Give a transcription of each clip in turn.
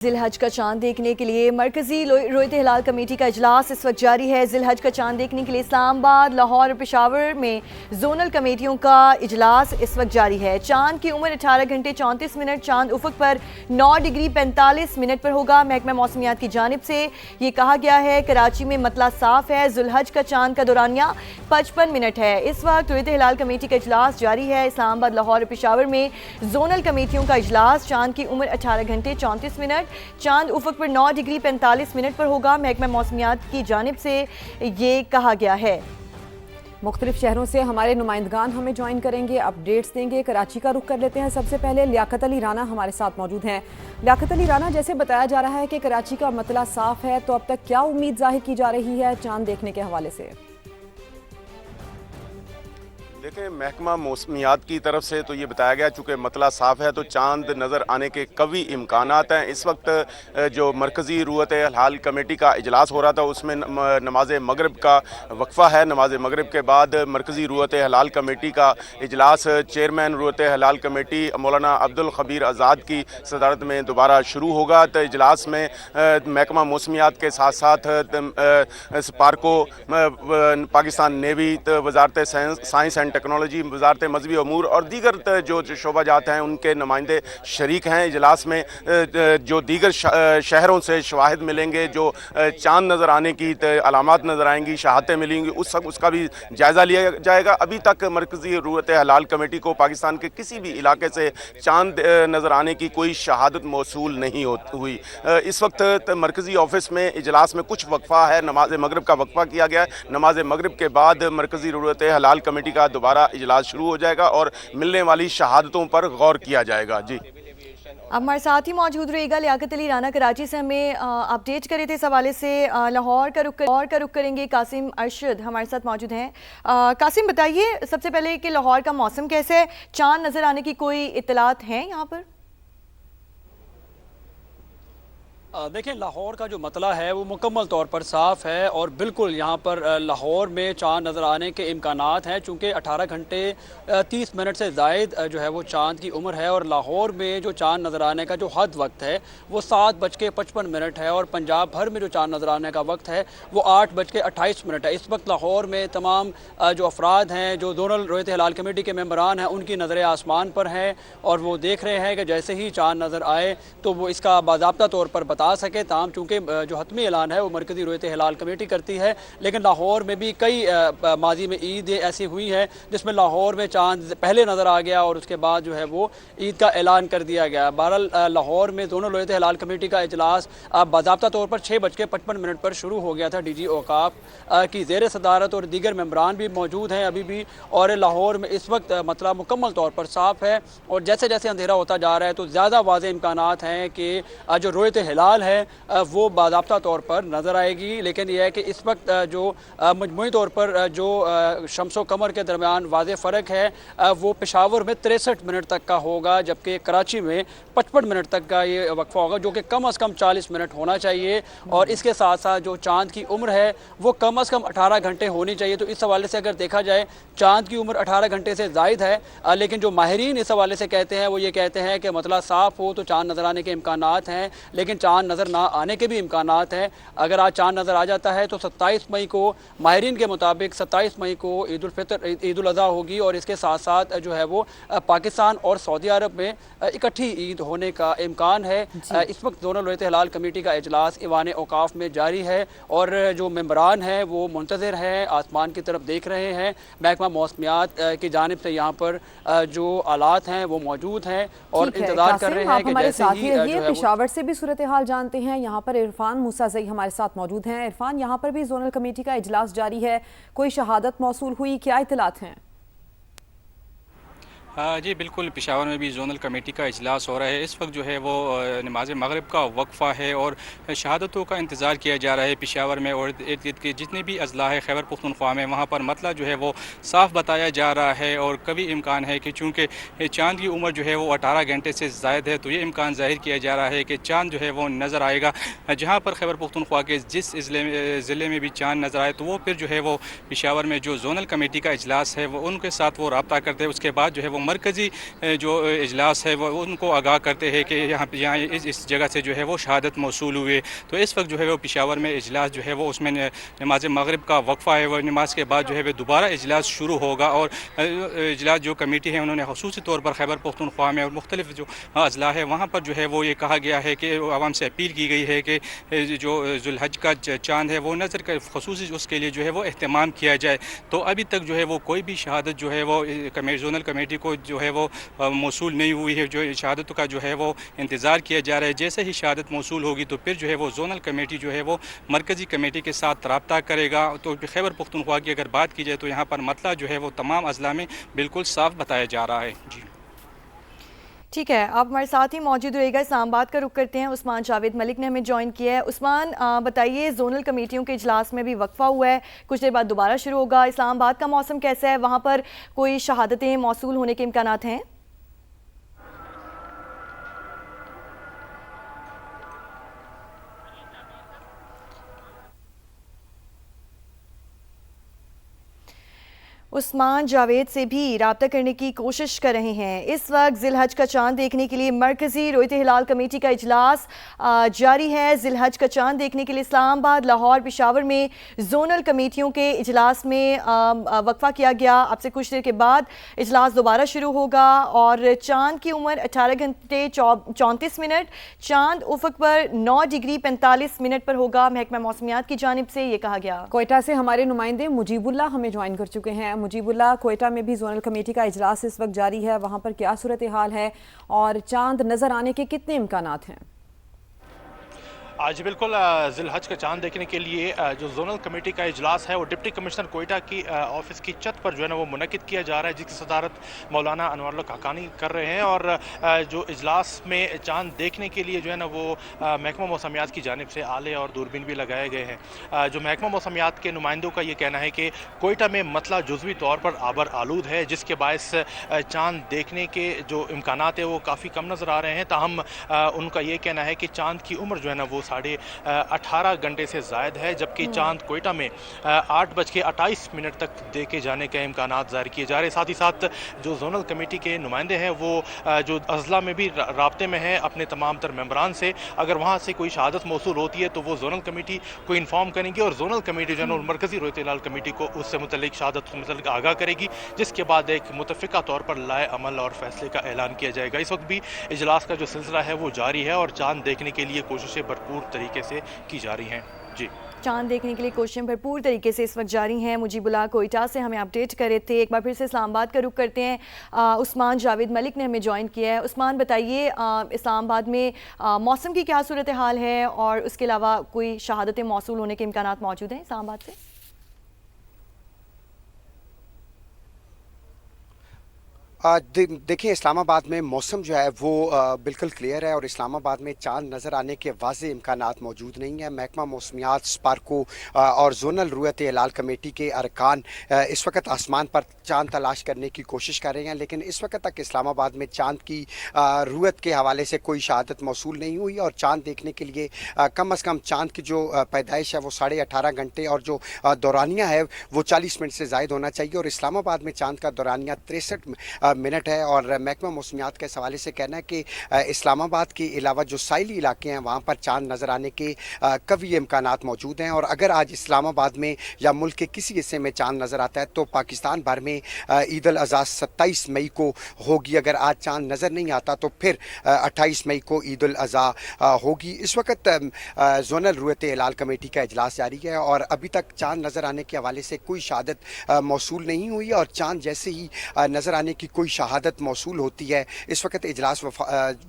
ذی الحج کا چاند دیکھنے کے لیے مرکزی رویت ہلال کمیٹی کا اجلاس اس وقت جاری ہے۔ ذی الحج کا چاند دیکھنے کے لیے اسلام آباد، لاہور اور پشاور میں زونل کمیٹیوں کا اجلاس اس وقت جاری ہے۔ چاند کی عمر 18 گھنٹے 34 منٹ، چاند افق پر 9 ڈگری 45 منٹ پر ہوگا۔ محکمہ موسمیات کی جانب سے یہ کہا گیا ہے کراچی میں مطلع صاف ہے۔ ذی الحج کا چاند کا دورانیہ 55 منٹ ہے۔ اس وقت رویت ہلال کمیٹی کا اجلاس جاری ہے۔ اسلام آباد، لاہور اور پشاور میں زونل کمیٹیوں کا اجلاس۔ چاند کی عمر 18 گھنٹے 34 منٹ، چاند افق پر 9 ڈگری 45 منٹ پر ہوگا۔ محکمہ موسمیات کی جانب سے یہ کہا گیا ہے۔ مختلف شہروں سے ہمارے نمائندگان ہمیں جوائن کریں گے، اپڈیٹس دیں گے۔ کراچی کا رخ کر لیتے ہیں۔ سب سے پہلے لیاقت علی رانا ہمارے ساتھ موجود ہیں۔ لیاقت علی رانا، جیسے بتایا جا رہا ہے کہ کراچی کا مطلع صاف ہے، تو اب تک کیا امید ظاہر کی جا رہی ہے چاند دیکھنے کے حوالے سے؟ دیکھیں، محکمہ موسمیات کی طرف سے تو یہ بتایا گیا چونکہ مطلع صاف ہے تو چاند نظر آنے کے قوی امکانات ہیں۔ اس وقت جو مرکزی رویت ہلال کمیٹی کا اجلاس ہو رہا تھا اس میں نماز مغرب کا وقفہ ہے۔ نماز مغرب کے بعد مرکزی رویت ہلال کمیٹی کا اجلاس چیئرمین رویت ہلال کمیٹی مولانا عبدالخبیر آزاد کی صدارت میں دوبارہ شروع ہوگا۔ تو اجلاس میں محکمہ موسمیات کے ساتھ ساتھ سپارکو، پاکستان نیوی، وزارت سائنس اینڈ ٹیکنالوجی، وزارت مذہبی امور اور دیگر جو شعبہ جات ہیں ان کے نمائندے شریک ہیں اجلاس میں۔ جو دیگر شہروں سے شواہد ملیں گے، جو چاند نظر آنے کی علامات نظر آئیں گی، شہادتیں ملیں گی، اس کا بھی جائزہ لیا جائے گا۔ ابھی تک مرکزی رویت ہلال کمیٹی کو پاکستان کے کسی بھی علاقے سے چاند نظر آنے کی کوئی شہادت موصول نہیں ہوئی۔ اس وقت مرکزی آفس میں اجلاس میں کچھ وقفہ ہے، نماز مغرب کا وقفہ کیا گیا ہے۔ نماز مغرب کے بعد مرکزی رویت ہلال کمیٹی کا دوبارہ اجلاس شروع ہو جائے گا اور ملنے والی شہادتوں پر غور کیا جائے گا۔ جی، اب ہمارے ساتھ ہی موجود رہے گا لیاقت علی رانا، کراچی سے ہمیں اپڈیٹ کرے تھے اس حوالے سے۔ لاہور کا رخ کریں گے، قاسم ارشد ہمارے ساتھ موجود ہیں۔ قاسم، بتائیے سب سے پہلے کہ لاہور کا موسم کیسے ہے؟ چاند نظر آنے کی کوئی اطلاعات ہیں یہاں پر؟ دیکھیں، لاہور کا جو مطلع ہے وہ مکمل طور پر صاف ہے اور بالکل یہاں پر لاہور میں چاند نظر آنے کے امکانات ہیں، چونکہ 18 گھنٹے 30 منٹ سے زائد جو ہے وہ چاند کی عمر ہے، اور لاہور میں جو چاند نظر آنے کا جو حد وقت ہے وہ 7:55 ہے، اور پنجاب بھر میں جو چاند نظر آنے کا وقت ہے وہ 8:28 ہے۔ اس وقت لاہور میں تمام جو افراد ہیں، جو زونل رویت ہلال کمیٹی کے ممبران ہیں، ان کی نظریں آسمان پر ہیں اور وہ دیکھ رہے ہیں کہ جیسے ہی چاند نظر آئے تو وہ اس کا باضابطہ طور پر بتا سکے۔ تاہم چونکہ جو حتمی اعلان ہے وہ مرکزی رویت ہلال کمیٹی کرتی ہے، لیکن لاہور میں بھی کئی ماضی میں عید ایسی ہوئی ہے جس میں لاہور میں چاند پہلے نظر آ گیا اور اس کے بعد جو ہے وہ عید کا اعلان کر دیا گیا۔ بہرحال لاہور میں دونوں رویت ہلال کمیٹی کا اجلاس باضابطہ طور پر 6:55 پر شروع ہو گیا تھا۔ ڈی جی اوقاف کی زیر صدارت اور دیگر ممبران بھی موجود ہیں ابھی بھی، اور لاہور میں اس وقت مطلع مکمل طور پر صاف ہے، اور جیسے جیسے اندھیرا ہوتا جا رہا ہے تو زیادہ واضح امکانات ہیں کہ جو رویت ہلال ہے وہ باضابطہ طور پر نظر آئے گی۔ لیکن یہ ہے کہ اس وقت جو مجموعی طور پر جو شمس و قمر کے درمیان واضح فرق ہے وہ پشاور میں 63 منٹ تک کا ہوگا، جبکہ کراچی میں 55 منٹ تک کا یہ وقفہ ہوگا، جو کہ کم از کم 40 منٹ ہونا چاہیے۔ اور اس کے ساتھ ساتھ جو چاند کی عمر ہے وہ کم از کم 18 گھنٹے ہونی چاہیے۔ تو اس حوالے سے اگر دیکھا جائے چاند کی عمر 18 گھنٹے سے زائد ہے، لیکن جو ماہرین اس حوالے سے کہتے ہیں وہ یہ کہتے ہیں کہ مطلع صاف ہو تو چاند نظر آنے کے امکانات ہیں، لیکن چاند نظر نہ آنے کے بھی امکانات ہیں۔ اگر آج چاند نظر آ جاتا ہے تو 27 مئی کو ماہرین کے مطابق 27 مئی کو عید الفطر، عید الاضحیٰ ہوگی، اور اس کے ساتھ ساتھ جو ہے وہ پاکستان اور سعودی عرب میں اکٹھی عید ہونے کا امکان ہے۔ اس وقت دونوں رویت ہلال کمیٹی کا اجلاس ایوان اوقاف میں جاری ہے، اور جو ممبران ہیں وہ منتظر ہیں، آسمان کی طرف دیکھ رہے ہیں۔ محکمہ موسمیات کی جانب سے یہاں پر جو آلات ہیں وہ موجود ہیں اور انتظار کر رہے ہیں کہ جیسے ہی پشاور سے بھی صورتحال جانتے ہیں۔ یہاں پر عرفان موسیٰ ہمارے ساتھ موجود ہیں۔ عرفان، یہاں پر بھی زونل کمیٹی کا اجلاس جاری ہے، کوئی شہادت موصول ہوئی، کیا اطلاعات ہیں؟ جی بالکل، پشاور میں بھی زونل کمیٹی کا اجلاس ہو رہا ہے۔ اس وقت جو ہے وہ نماز مغرب کا وقفہ ہے اور شہادتوں کا انتظار کیا جا رہا ہے پشاور میں، اور ارد گرد کے جتنے بھی اضلاع ہے خیبر پختونخوا میں وہاں پر مطلع جو ہے وہ صاف بتایا جا رہا ہے، اور کبھی امکان ہے کہ چونکہ چاند کی عمر جو ہے وہ 18 گھنٹے سے زائد ہے تو یہ امکان ظاہر کیا جا رہا ہے کہ چاند جو ہے وہ نظر آئے گا۔ جہاں پر خیبر پختونخوا کے جس ضلع میں بھی چاند نظر آئے تو وہ پھر جو ہے وہ پشاور میں جو زونل کمیٹی کا اجلاس ہے وہ ان کے ساتھ وہ رابطہ کرتے ہیں، اس کے بعد جو ہے وہ मरकज़ी जो इजलास है वो उनको आगाह करते हैं कि यहाँ इस जगह से जो है वो शहादत मौसूल हुए। तो इस वक्त जो है वो पेशावर में इजलास जो है वो उसमें नमाज मगरिब का वक्फ़ा है, वो नमाज के बाद जो है वो दोबारा इजलास शुरू होगा। और इजलास जो कमेटी है उन्होंने ख़ुसूसी तौर पर खैबर पख्तूनख्वा में और मुख्तलिफ जो अज़ला है वहाँ पर जो है वो ये कहा गया है कि आवाम से अपील की गई है कि जो ज़ुल्हज का चाँद है वो नज़र कर ख़ुसूसी उसके लिए जो है वो अहतमाम किया जाए। तो अभी तक जो है वो कोई भी शहादत जो है वो जोनल कमेटी को जो है वो मौसूल नहीं हुई है। जो शहादत का जो है वो इंतज़ार किया जा रहा है। जैसे ही शहादत मौसूल होगी तो फिर जो है वो जोनल कमेटी जो है वो मरकज़ी कमेटी के साथ रब्ता करेगा। तो खैबर पख्तूनख्वा की अगर बात की जाए तो यहाँ पर मतला जो है वो तमाम अज़ला में बिल्कुल साफ बताया जा रहा है। जी ठीक है, आप हमारे साथ ही मौजूद रहेगा। इस्लामाबाद का रुख करते हैं। उस्मान जावेद मलिक ने हमें ज्वाइन किया है। उस्मान, बताइए, जोनल कमेटियों के इजलास में भी वक्फा हुआ है, कुछ देर बाद दोबारा शुरू होगा। इस्लामाबाद का मौसम कैसा है? वहाँ पर कोई शहादतें मौसूल होने के इम्कानात हैं? उस्मान जावेद से भी राब्ता करने की कोशिश कर रहे हैं। इस वक्त ज़िलहज का चांद देखने के लिए मरकज़ी रोयत हिलाल कमेटी का इजलास जारी है। ज़िलहज का चांद देखने के लिए इस्लामाबाद, लाहौर, पेशावर में जोनल कमेटियों के इजलास में वक्फा किया गया। अब से कुछ देर के बाद इजलास दोबारा शुरू होगा और चांद की उम्र 18 घंटे 34 मिनट, चांद उफ़क़ पर 9 डिग्री 45 मिनट पर होगा। महकमा मौसमियात की जानिब से ये कहा गया। कोयटा से हमारे नुमाइंदे मुजीबुल्लाह हमें ज्वाइन कर चुके हैं। मुजीबुल्लाह, कोयटा में भी जोनल कमेटी का इजलास इस वक्त जारी है, वहाँ पर क्या सूरत हाल है और चांद नज़र आने के कितने इम्कानात हैं? आज बिल्कुल ज़िलहज का चांद देखने के लिए जो जोनल कमेटी का इजलास है वो डिप्टी कमिश्नर कोयटा की ऑफिस की छत पर जो है ना वो मुनक़िद किया जा रहा है, जिसकी सदारत मौलाना अनवरुल्लाह काकानी कर रहे हैं। और जो इजलास में चांद देखने के लिए जो है ना वो महकमा मौसमियात की जानिब से आले और दूरबीन भी लगाए गए हैं। जो महकमा मौसमियात के नुमाइंदों का ये कहना है कि कोयटा में मतला जुज़वी तौर पर आबर आलूद है, जिसके बायस चांद देखने के जो इम्कानात है वो काफ़ी कम नज़र आ रहे हैं। ताहम उनका ये कहना है कि चांद की उम्र जो है ना वो 18.5 घंटे से ज़ायद है, जबकि चांद कोयटा में 8:28 तक देखे जाने के इम्कानात ज़ाहिर किए जा रहे हैं। साथ ही साथ जो जोनल कमेटी के नुमाइंदे हैं वो जो अज़ला में भी राब्ते में हैं अपने तमाम तर मेंबरान से। अगर वहाँ से कोई शहादत मौसूल होती है तो वो जोनल कमेटी को इन्फॉर्म करेंगे और जोनल कमेटी जो है मरकज़ी रोयत हिलाल कमेटी को उससे मुतल्लिक शहादत को मुतल्लिक आगाह करेगी, जिसके बाद एक मुतफ़िका तौर पर लाए अमल और फैसले का ऐलान किया जाएगा। इस वक्त भी इजलास का जो सिलसिला है वो जारी है और चांद देखने के लिए कोशिशें भरपूर तरीके से की जा रही हैं। जी, चांद देखने के लिए कोशिशें भरपूर तरीके से इस वक्त जारी हैं। मुजीबुल्लाह कोयटा से हमें अपडेट कर रहे थे। एक बार फिर से इस्लामाबाद का रुख करते हैं। उस्मान जावेद मलिक ने हमें ज्वाइन किया है। उस्मान, बताइए, इस्लामाबाद में मौसम की क्या सूरत हाल है और उसके अलावा कोई शहादतें मौसूल होने के इम्कानात मौजूद हैं इस्लामाबाद से? देखिए, इस्लामाबाद में मौसम जो है वो बिल्कुल क्लियर है और इस्लामाबाद में चांद नज़र आने के वाज़े इम्कानात मौजूद नहीं है। महकमा मौसमियात, स्पार्को और जोनल रुयत हिलाल कमेटी के अरकान इस वक्त आसमान पर चांद तलाश करने की कोशिश कर रहे हैं, लेकिन इस वक्त तक इस्लामाबाद में चांद की रुयत के हवाले से कोई शहादत मौसूल नहीं हुई। और चांद देखने के लिए कम अज़ कम चांद की जो पैदाइश है वो 18.5 घंटे और जो दौरानिया है वो 40 मिनट से ज़ायद होना चाहिए। और इस्लामाबाद में चांद का दौरानिया 63 मिनट है। और महकमा मौसमियात के हवाले से कहना है कि इस्लामाबाद के अलावा जो साइली इलाके हैं वहाँ पर चांद नज़र आने के कवी इम्कानात मौजूद हैं। और अगर आज इस्लामाबाद में या मुल्क के किसी हिस्से में चांद नज़र आता है तो पाकिस्तान भर में ईद अल अज़हा 27 मई को होगी। अगर आज चांद नज़र नहीं आता तो फिर 28 मई को ईद अल अज़हा होगी। इस वक्त जोनल रुयत हिलाल कमेटी का इजलास जारी है और अभी तक चांद नज़र आने के हवाले से कोई शहादत मौसूल नहीं हुई। और चांद जैसे ही नज़र आने की कोई शहादत मौसूल होती है, इस वक्त इजलास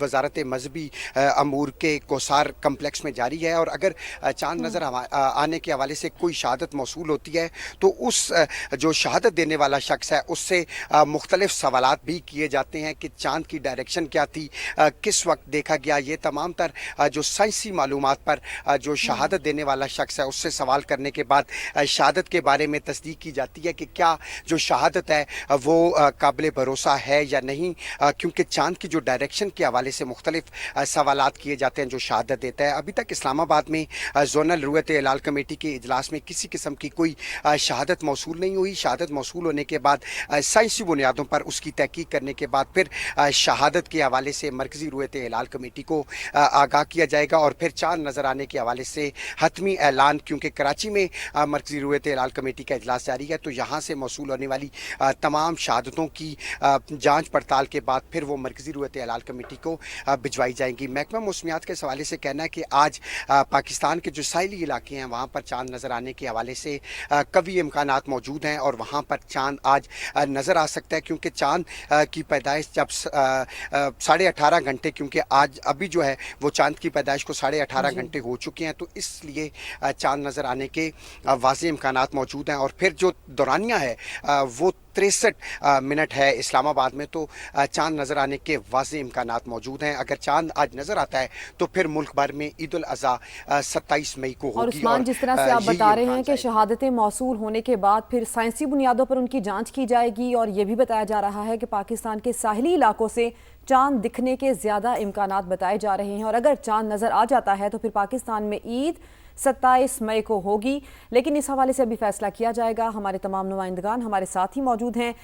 वजारत मजहबी अमूर के कोसार कम्प्लेक्स में जारी है। और अगर चांद नज़र आने के हवाले से कोई शहादत मौसूल होती है तो उस जो शहादत देने वाला शख्स है उससे मुख्तलिफ सवालात भी किए जाते हैं कि चांद की डायरेक्शन क्या थी, किस वक्त देखा गया। ये तमाम तर जो साइंसी मालूमात पर जो शहादत देने वाला शख्स है उससे सवाल करने के बाद शहादत के बारे में तस्दीक की जाती है कि क्या जो शहादत है वो काबिल भरोसा भरोसा है या नहीं, क्योंकि चांद की जो डायरेक्शन के हवाले से मुख्तलिफ सवालात किए जाते हैं जो शहादत देता है। अभी तक इस्लामाबाद में जोनल रुयत हिलाल कमेटी के इजलास में किसी किस्म की कोई शहादत मौसूल नहीं हुई। शहादत मौसूल होने के बाद साइंसी बुनियादों पर उसकी तहकीक करने के बाद फिर शहादत के हवाले से मरकज़ी रुयत हिलाल कमेटी को आगाह किया जाएगा और फिर चांद नज़र आने के हवाले से हतमी ऐलान, क्योंकि कराची में मरकज़ी रुयत हिलाल कमेटी का इजलास जारी है, तो यहाँ से मौसूल होने वाली तमाम शहादतों की जांच पड़ताल के बाद फिर वो मरकज़ी रुयत हिलाल कमेटी को भिजवाई जाएंगी। महकमा मौसमियात के हवाले से कहना है कि आज पाकिस्तान के जो साहिली इलाके हैं वहाँ पर चांद नज़र आने के हवाले से कवी इम्कानात मौजूद हैं और वहाँ पर चांद आज नज़र आ सकता है, क्योंकि चांद की पैदाइश जब 18.5 घंटे, क्योंकि आज अभी जो है वो चांद की पैदाइश को 18.5 घंटे हो चुके हैं, तो इसलिए चांद नज़र आने के वाज़े इम्कानात मौजूद हैं। और फिर जो दौरानिया है वो 63 मिनट है इस्लामाबाद में, तो चांद नज़र आने के वाज़े इम्कानात मौजूद हैं। अगर चांद आज नज़र आता है तो फिर मुल्क भर में ईद उल अज़हा 27 मई को होगी। और उस्मान, जिस तरह से आप बता रहे हैं कि शहादतें मौसूल होने के बाद फिर साइंसी बुनियादों पर उनकी जांच की जाएगी, और ये भी बताया जा रहा है कि पाकिस्तान के साहिली इलाकों से चांद दिखने के ज़्यादा इम्कानात बताए जा रहे हैं, और अगर चांद नज़र आ जाता है तो फिर पाकिस्तान में ईद 27 मई को होगी। लेकिन इस हवाले से अभी फैसला किया जाएगा। हमारे तमाम नुमाइंदगान हमारे साथ ही मौजूद हैं।